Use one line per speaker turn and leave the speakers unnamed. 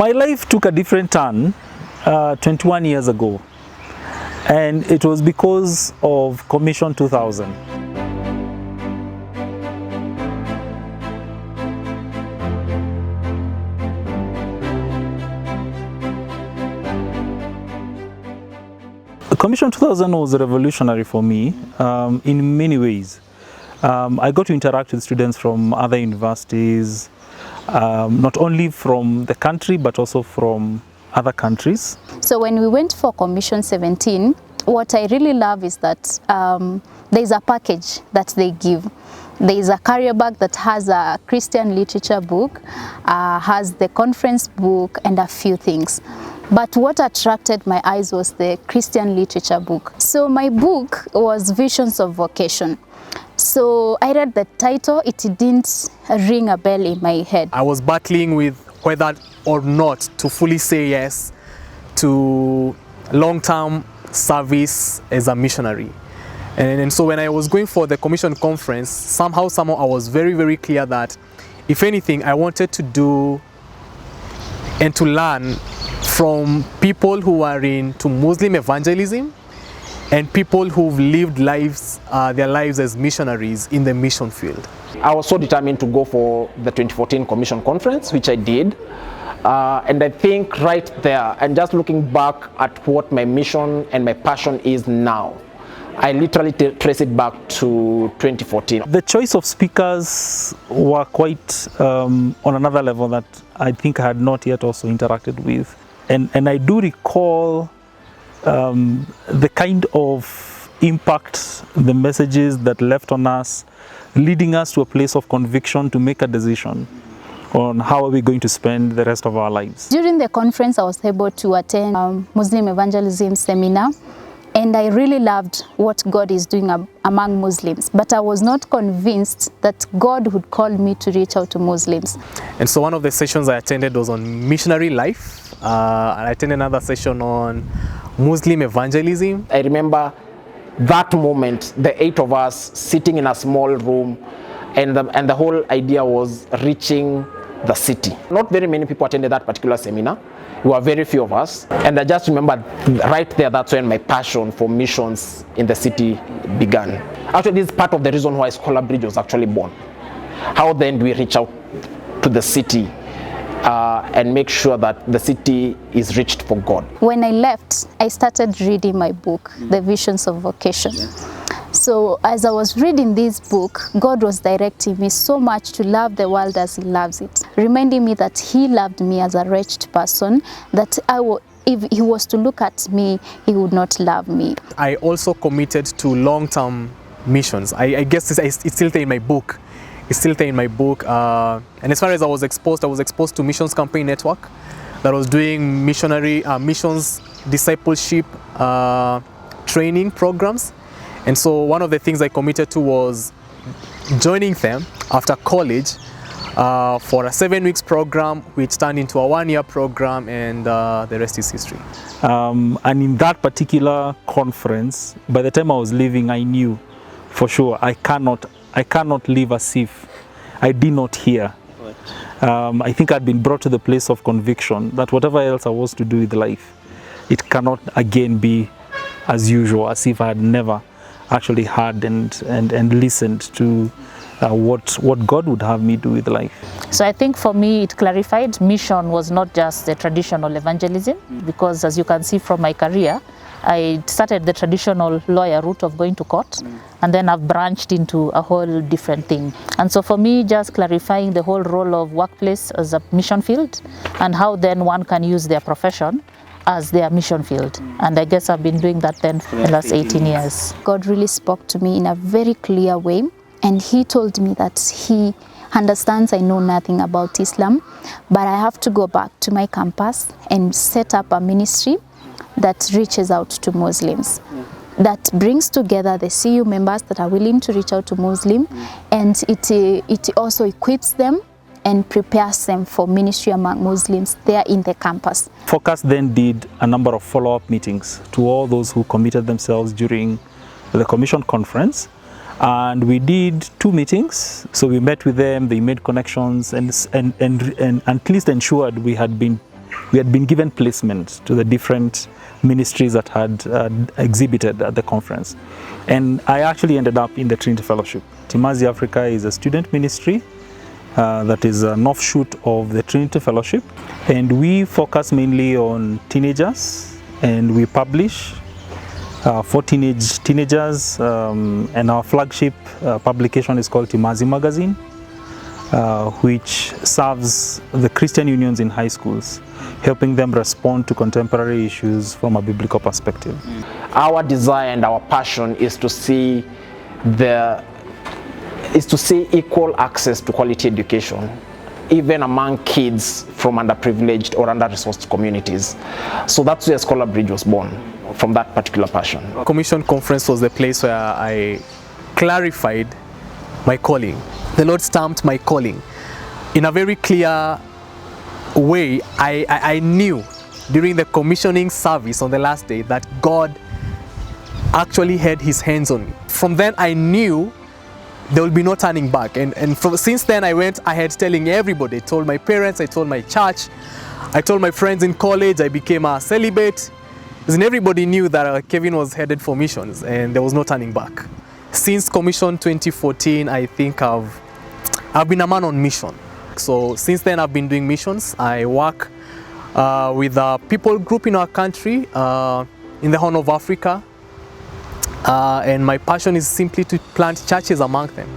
My life took a different turn 21 years ago, and it was because of Commission 2000. Commission 2000 was revolutionary for me in many ways. I got to interact with students from other universities, not only from the country but also from other countries.
So when we went for Commission 17, what I really love is that there is a package that they give. There is a carrier bag that has a Christian literature book, has the conference book and a few things. But what attracted my eyes was the Christian literature book. So my book was Visions of Vocation. So I read the title, it didn't ring a bell in my head.
I was battling with whether or not to fully say yes to long-term service as a missionary. And so when I was going for the commission conference, somehow I was very clear that if anything, I wanted to do and to learn from people who are into Muslim evangelism and people who've lived their lives as missionaries in the mission field.
I was so determined to go for the 2014 Commission Conference, which I did. And I think right there, and just looking back at what my mission and my passion is now, I literally trace it back to 2014.
The choice of speakers were quite on another level that I think I had not yet also interacted with. And I do recall the kind of impact the messages that left on us, leading us to a place of conviction to make a decision on how are we going to spend the rest of our lives.
During the conference, I was able to attend a Muslim evangelism seminar, and I really loved what God is doing among Muslims, but I was not convinced that God would call me to reach out to Muslims.
And so one of the sessions I attended was on missionary life. I attended another session on Muslim evangelism.
I remember that moment, the 8 of us sitting in a small room, and the whole idea was reaching the city. Not very many people attended that particular seminar. There were very few of us. And I just remember right there, that's when my passion for missions in the city began. Actually, this is part of the reason why Scholar Bridge was actually born. How then do we reach out to the city and make sure that the city is reached for God?
When I left, I started reading my book, The Visions of Vocation. So as I was reading this book, God was directing me so much to love the world as He loves it, reminding me that He loved me as a wretched person, that if He was to look at me, He would not love me.
I also committed to long-term missions. I guess it's still there in my book. It's still there in my book. And as far as I was exposed to Missions Campaign Network that was doing missions discipleship training programs. And so one of the things I committed to was joining them after college for a 7 weeks program, which turned into a 1-year program, and the rest is history.
And in that particular conference, by the time I was leaving, I knew for sure I cannot live as if I did not hear. I think I'd been brought to the place of conviction that whatever else I was to do with life, it cannot again be as usual, as if I had never actually heard and listened to what God would have me do with life.
So I think for me it clarified mission was not just the traditional evangelism, because as you can see from my career, I started the traditional lawyer route of going to court, and then I've branched into a whole different thing. And so for me, just clarifying the whole role of workplace as a mission field and how then one can use their profession as their mission field. And I guess I've been doing that then for the last 18 years.
God really spoke to me in a very clear way, and He told me that He understands I know nothing about Islam, but I have to go back to my campus and set up a ministry that reaches out to Muslims, that brings together the CU members that are willing to reach out to Muslims, and it also equips them and prepares them for ministry among Muslims there in the campus.
Focus then did a number of follow-up meetings to all those who committed themselves during the commission conference, and we did 2 meetings. So we met with them, they made connections, and at least ensured we had been we had been given placement to the different ministries that had exhibited at the conference. And I actually ended up in the Trinity Fellowship. Timazi Africa is a student ministry that is an offshoot of the Trinity Fellowship. And we focus mainly on teenagers, and we publish for teenagers, and our flagship publication is called Timazi Magazine, which serves the Christian unions in high schools, helping them respond to contemporary issues from a biblical perspective.
Our desire and our passion is to see equal access to quality education, even among kids from underprivileged or under-resourced communities. So that's where Scholar Bridge was born, from that particular passion.
Commission Conference was the place where I clarified my calling. The Lord stamped my calling in a very clear way. I knew during the commissioning service on the last day that God actually had his hands on me. From then I knew there will be no turning back, and since then I went ahead telling everybody. I told my parents, I told my church, I told my friends in college. I became a celibate, and everybody knew that Kevin was headed for missions, and there was no turning back. Since Commission 2014, I think I've been a man on mission. So since then I've been doing missions. I work with a people group in our country, in the Horn of Africa, and my passion is simply to plant churches among them.